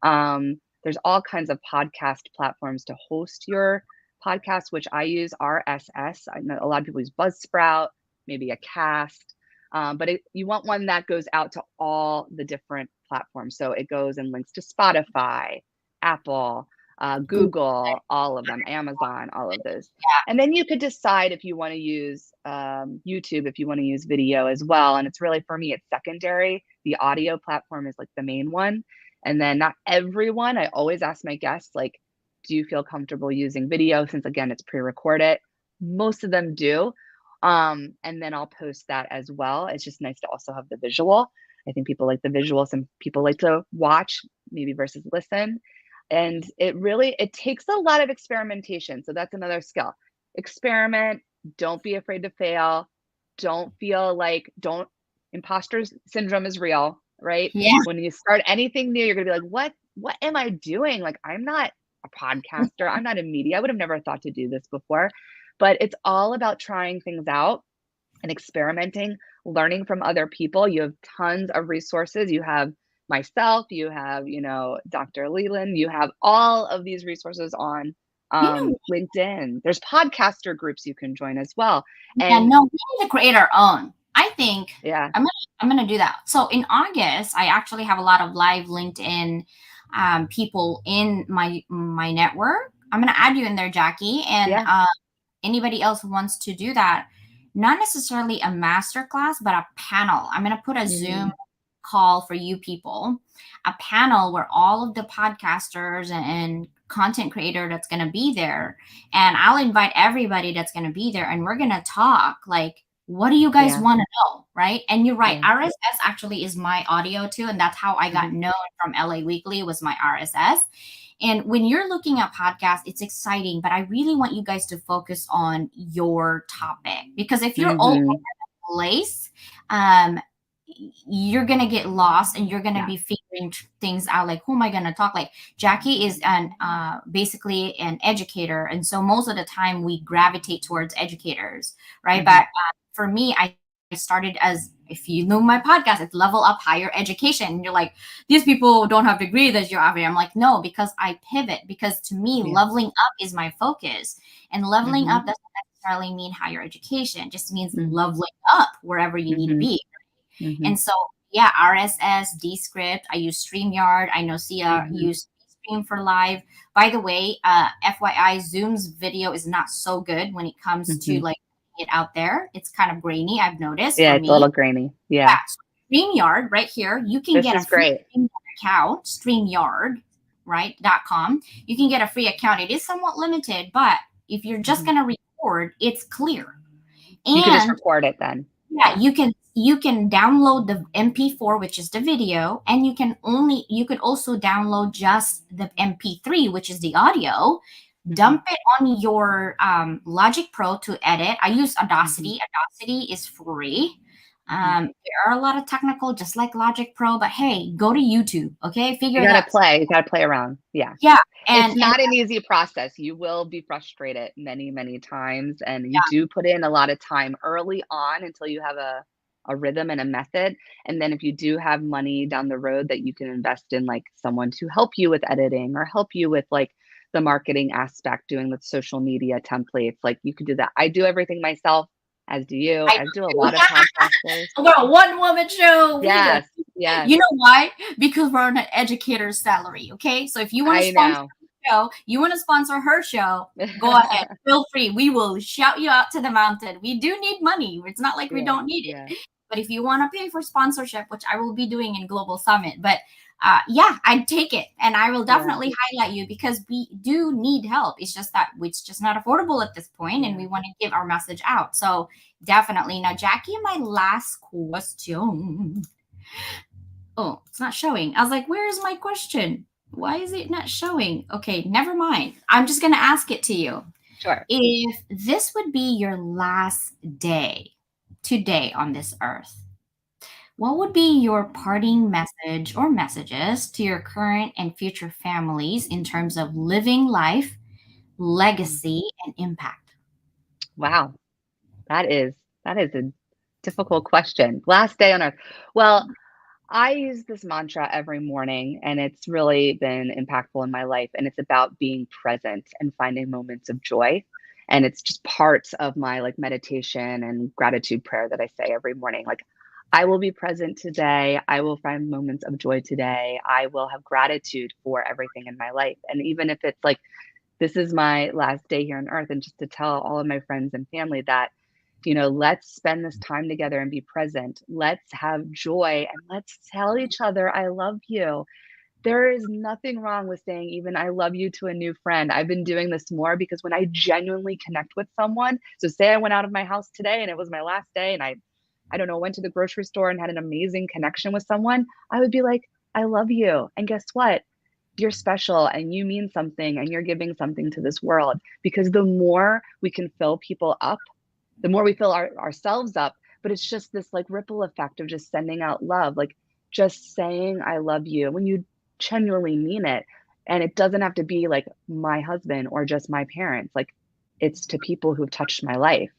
There's all kinds of podcast platforms to host your podcast, which I use RSS. I know a lot of people use Buzzsprout, maybe a Cast, but you want one that goes out to all the different platforms. So it goes and links to Spotify, Apple, Google, all of them, Amazon, all of those. And then you could decide if you want to use YouTube, if you want to use video as well. And it's really, for me, it's secondary. The audio platform is like the main one. And then not everyone, I always ask my guests, like, do you feel comfortable using video? Since again, it's pre-recorded. Most of them do. And then I'll post that as well. It's just nice to also have the visual. I think people like the visual. Some people like to watch maybe versus listen. And it takes a lot of experimentation. So that's another skill. Experiment. Don't be afraid to fail. Don't feel like, imposter syndrome is real, right? Yeah. When you start anything new, you're gonna be like, what am I doing? Like, I'm not a podcaster. I'm not in media. I would have never thought to do this before. But it's all about trying things out and experimenting, learning from other people. You have tons of resources. You have myself, you have, Dr. Leland, you have all of these resources on You know, LinkedIn. There's podcaster groups you can join as well. yeah, And no, we need to create our own. I think yeah, I'm gonna do that. So in August, I actually have a lot of live LinkedIn people in my network. I'm gonna add you in there, Jackie, and yeah. anybody else who wants to do that. Not necessarily a master class, but a panel. I'm gonna put a Zoom Mhm. call for you people, a panel where all of the podcasters and content creator that's going to be there, and I'll invite everybody that's going to be there, and we're going to talk like, what do you guys Yeah, want to know, right? And you're right, yeah. RSS actually is my audio too, and that's how I got Mhm. known from LA Weekly, was my RSS. And when you're looking at podcasts, it's exciting, but I really want you guys to focus on your topic, because if you're all over Mhm. the place, um, you're gonna get lost and you're gonna Yeah. be figuring things out, like, who am I gonna talk? Like, Jackie is an basically an educator, and so most of the time we gravitate towards educators, right? Mhm. But for me, I started as, if you know my podcast, it's Level Up Higher Education. And you're like, these people don't have degree that you're having. I'm like, no, because I pivot, because to me, Yeah. leveling up is my focus, and leveling Mhm. up doesn't necessarily mean higher education. It just means Mhm. leveling up wherever you need to Mhm. be. Mhm. And so, yeah, RSS, Descript. I use StreamYard. I know Sia Mhm. used Stream for live. By the way, FYI, Zoom's video is not so good when it comes to Mhm. like it out there. It's kind of grainy, I've noticed, Yeah, for it's a me. little grainy. Yeah, Yeah. so StreamYard right here, you can This get a is free great. StreamYard account, StreamYard, right? .com. You can get a free account. It is somewhat limited, but if you're just Mhm. gonna record, it's clear. You could just And record it then. yeah, Yeah. you can download the MP4, which is the video, and you could also download just the MP3, which is the audio, Mhm. dump it on your Logic Pro to edit. I use Mhm. Audacity. Audacity is free. Mhm. There are a lot of technical, just like Logic Pro, but hey, go to YouTube, okay? You Figure gotta that. play. You gotta play around. Yeah. Yeah, It's and not an easy process. You will be frustrated many, many times, and you yeah, do put in a lot of time early on until you have a rhythm and a method. And then if you do have money down the road that you can invest in, like someone to help you with editing or help you with like the marketing aspect, doing the social media templates, like you could do that. I do everything myself, as do you, I as do a do lot of too. podcasters. We're a one woman show. We do. Yes, yes, You know why? Because we're on an educator's salary. Okay. So if you want to I sponsor know. her show, you want to sponsor her show, go ahead. Feel free. We will shout you out to the mountain. We do need money. It's not like we Yeah, don't need yeah. it. But if you want to pay for sponsorship, which I will be doing in Global Summit, but yeah, I'd take it, and I will Yeah. definitely highlight you because we do need help. It's just that it's just not affordable at this point, and Yeah. we want to give our message out. So definitely. Now, Jackie, my last question. Oh, it's not showing. I was like, where is my question? Why is it not showing? Okay, never mind. I'm just going to ask it to you. Sure. If this would be your last day today on this earth, what would be your parting message or messages to your current and future families in terms of living life, Mm. legacy, and impact? Wow. That is that is a difficult question. Last day on earth. Well, I use this mantra every morning, and it's really been impactful in my life. And it's about being present and finding moments of joy. And it's just part of my like meditation and gratitude prayer that I say every morning. Like, I will be present today. I will find moments of joy today. I will have gratitude for everything in my life. And even if it's like, this is my last day here on earth, and just to tell all of my friends and family that, let's spend this time together and be present. Let's have joy and let's tell each other, I love you. There is nothing wrong with saying even I love you to a new friend. I've been doing this more because when I genuinely connect with someone, so say I went out of my house today and it was my last day and I don't know, went to the grocery store and had an amazing connection with someone, I would be like, I love you. And guess what? You're special and you mean something and you're giving something to this world, because the more we can fill people up, the more we fill ourselves up. But it's just this like ripple effect of just sending out love, like just saying I love you when you genuinely mean it. And it doesn't have to be like my husband or just my parents, like it's to people who've touched my life.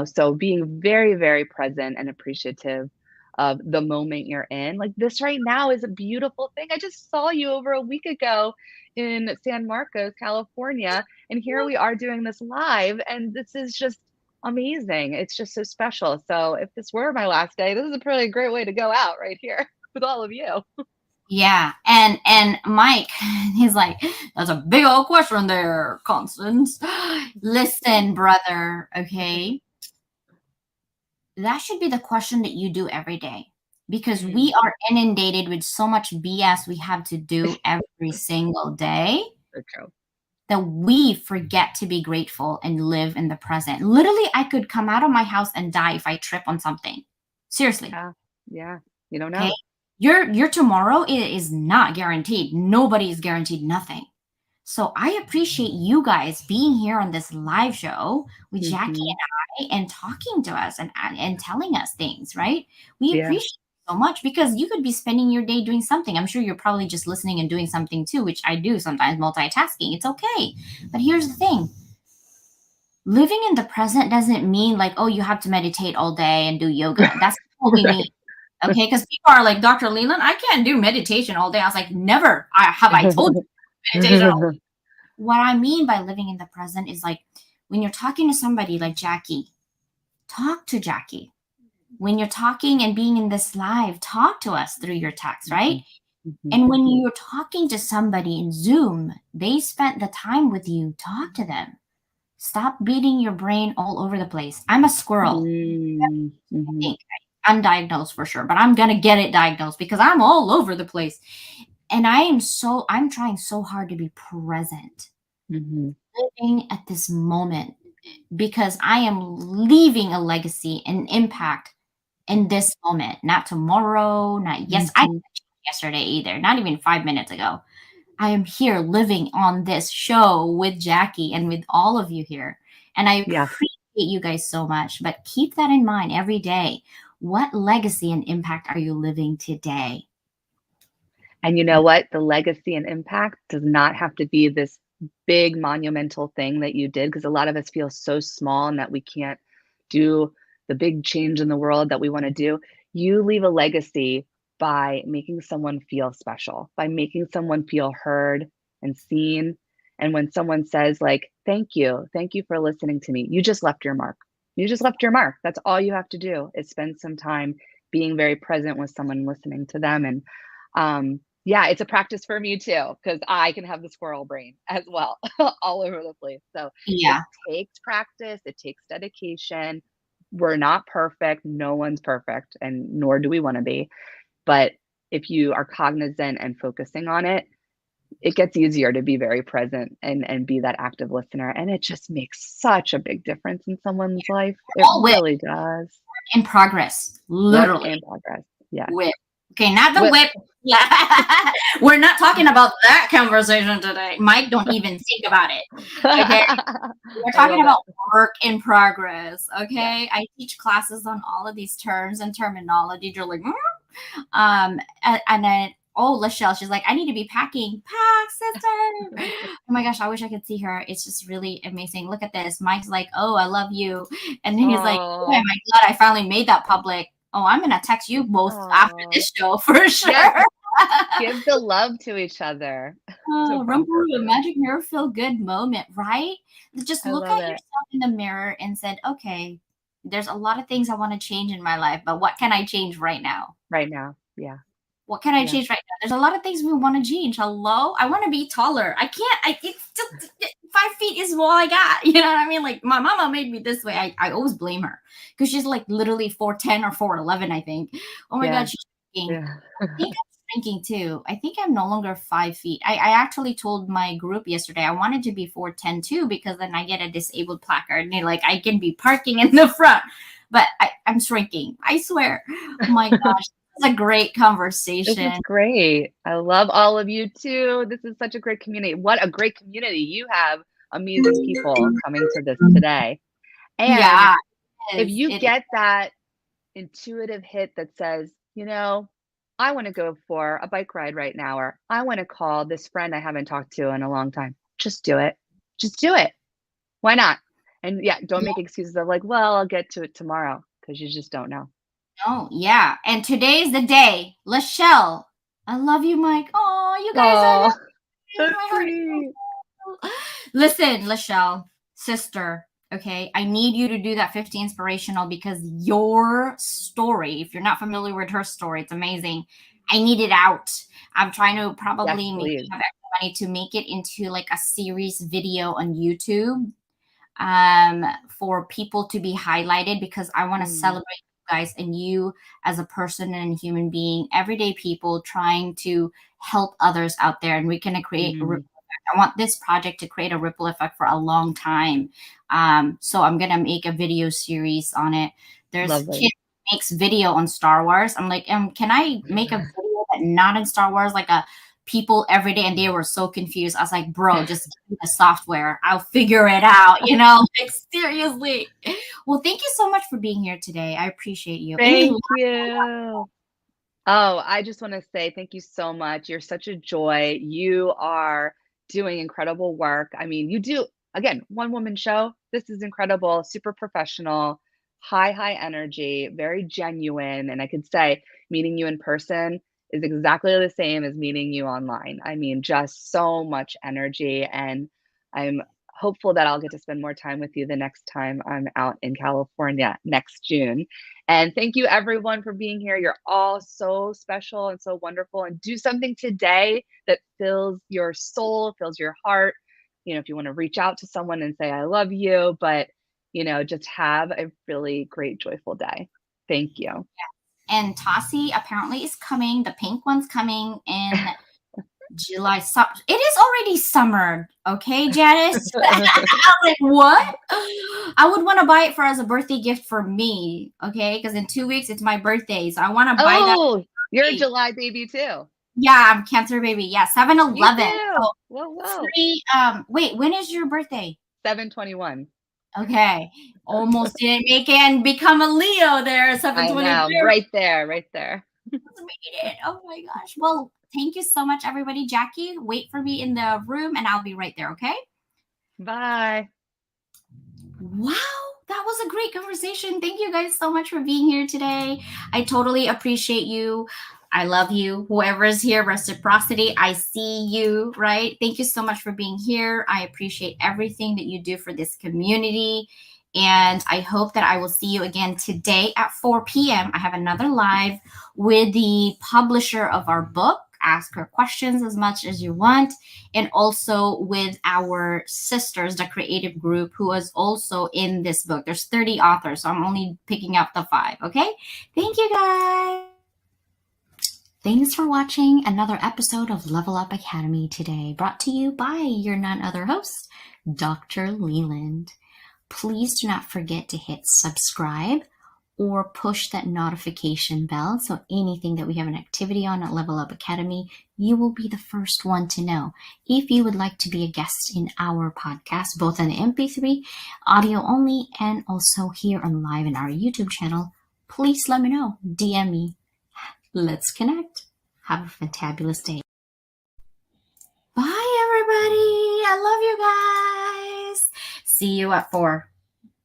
So being very, very present and appreciative of the moment you're in. Like this right now is a beautiful thing. I just saw you over a week ago in San Marcos, California, and here we are doing this live, and this is just amazing. It's just so special. So if this were my last day, this is a pretty great way to go out right here with all of you. Yeah, and Mike, he's like, that's a big old question there, Constance. Listen, brother, okay? That should be the question that you do every day because we Mm, are inundated with so much BS we have to do every single day so true. that we forget to be grateful and live in the present. Literally, I could come out of my house and die if I trip on something. Seriously. Yeah. Yeah. You don't Okay. know. Your tomorrow is not guaranteed. Nobody is guaranteed nothing. So I appreciate you guys being here on this live show with Jackie Hmm. and I and talking to us and telling us things, right? We Yeah. appreciate it so much because you could be spending your day doing something. I'm sure you're probably just listening and doing something too, which I do sometimes, multitasking. It's okay. But here's the thing. Living in the present doesn't mean like, oh, you have to meditate all day and do yoga. That's not what we mean. Right. Okay, because people are like, Dr. Leland, I can't do meditation all day. I was like, never. I told you meditation all day. What I mean by living in the present is like when you're talking to somebody like Jackie, talk to Jackie. When you're talking and being in this live, talk to us through your text, right? Mhm. Mhm. And when you're talking to somebody in Zoom, they spent the time with you, talk to them. Stop beating your brain all over the place. I'm a squirrel. Mm, I mhm, think undiagnosed for sure, but I'm gonna get it diagnosed because I'm all over the place. And I'm trying so hard to be present, mhm, living at this moment because I am leaving a legacy and impact in this moment, not tomorrow, not I mhm. didn't yesterday either, not even 5 minutes ago. I am here living on this show with Jackie and with all of you here. And I Yeah. appreciate you guys so much, but keep that in mind every day. What legacy and impact are you living today? And you know what? The legacy and impact does not have to be this big monumental thing that you did, because a lot of us feel so small and that we can't do the big change in the world that we want to do. You leave a legacy by making someone feel special, by making someone feel heard and seen. And when someone says, like, thank you for listening to me, you just left your mark. You just left your mark. That's all you have to do is spend some time being very present with someone, listening to them. And yeah, it's a practice for me too, because I can have the squirrel brain as well, all over the place. So it Yeah. takes practice, it takes dedication, we're not perfect. No one's perfect, and nor do we want to be. But if you are cognizant and focusing on it, it gets easier to be very present and be that active listener. And it just makes such a big difference in someone's life. It All really does. in progress, Work literally. in progress. Yes. Whip. Okay, not the Whip. whip. We're not talking about that conversation today. Mike, don't even think about it. Okay. We're talking about work in progress. Okay. I teach classes on all of these terms and terminology. You're like, and then Lachelle, she's like, I need to be packing. Pack, sister. Oh my gosh, I wish I could see her. It's just really amazing. Look at this. Mike's like, oh, I love you. And then he's like, oh my God, I finally made that public. Oh, I'm gonna text you both after this show for sure. Yes. Give the love to each other. Oh, Rumble, a magic mirror feel good moment, right? Just look at yourself in the mirror and said, okay, there's a lot of things I want to change in my life, but what can I change right now? Right now. Yeah. What can I change right now? There's a lot of things we want to change. Hello? I want to be taller. I can't. It's just 5 feet is all I got. You know what I mean? Like my mama made me this way. I always blame her because she's like literally 4'10" or 4'11", I think. Oh my God, she's shrinking. Yeah. I think I'm shrinking too. I think I'm no longer 5 feet. I actually told my group yesterday I wanted to be 4'10" too because then I get a disabled placard and like I can be parking in the front. But I'm shrinking. I swear. Oh my gosh. This is a great conversation. This is great. I love all of you too. This is such a great community. What a great community. You have amazing people coming to this today. And if you get that intuitive hit that says, you know, I want to go for a bike ride right now, or I want to call this friend I haven't talked to in a long time. Just do it. Just do it. Why not? And don't make excuses of like, well, I'll get to it tomorrow because you just don't know. Oh, yeah. And today's the day. Lachelle, I love you, Mike. Oh, you guys are Listen, Lachelle, sister, okay, I need you to do that 50 inspirational because your story, if you're not familiar with her story, it's amazing. I need it out. I'm trying to probably make money to make it into like a series video on YouTube for people to be highlighted because I want to celebrate you guys and you as a person and a human being, everyday people trying to help others out there, and we can create a ripple effect. I want this project to create a ripple effect for a long time. So I'm gonna make a video series on it. There's a kid who makes video on Star Wars. I'm like, can I make a video but not in Star Wars, like a people every day? And they were so confused. I was like, bro, just give me the software. I'll figure it out, you know? Like, seriously. Well, thank you so much for being here today. I appreciate you. Thank you. Oh, I just want to say thank you so much. You're such a joy. You are doing incredible work. I mean, you do, again, one woman show. This is incredible, super professional, high energy, very genuine. And I could say meeting you in person is exactly the same as meeting you online. I mean, just so much energy. And I'm hopeful that I'll get to spend more time with you the next time I'm out in California next June. And thank you everyone for being here. You're all so special and so wonderful, and do something today that fills your soul, fills your heart. You know, if you want to reach out to someone and say, I love you, but you know, just have a really great, joyful day. Thank you. Yeah. And Tassie apparently is coming. The pink one's coming in July. It is already summer. Okay, Janice? I was like, what? I would want to buy it as a birthday gift for me. Okay, because in 2 weeks, it's my birthday. So I want to buy that. Oh, you're a July baby too. Yeah, I'm Cancer baby. Yeah, 7/11. So, whoa. Wait, when is your birthday? 7/21. Okay, almost didn't make it and become a Leo there. 7/22. Right there. Made it. Oh my gosh. Well, thank you so much, everybody. Jackie, wait for me in the room and I'll be right there. Okay. Bye. Wow. That was a great conversation. Thank you guys so much for being here today. I totally appreciate you. I love you. Whoever is here, reciprocity, I see you, right? Thank you so much for being here. I appreciate everything that you do for this community. And I hope that I will see you again today at 4 p.m. I have another live with the publisher of our book. ask her questions as much as you want. And also with our sisters, the creative group, who is also in this book. There's 30 authors, so I'm only picking up the 5. Okay. Thank you, guys. Thanks for watching another episode of Level Up Academy today, brought to you by your none other host, Dr. Leland. Please do not forget to hit subscribe or push that notification bell, so anything that we have an activity on at Level Up Academy, you will be the first one to know. If you would like to be a guest in our podcast, both on the MP3, audio only, and also here on live in our YouTube channel, please let me know. DM me. Let's connect. Have a fantabulous day. Bye, everybody. I love you guys. See you at 4.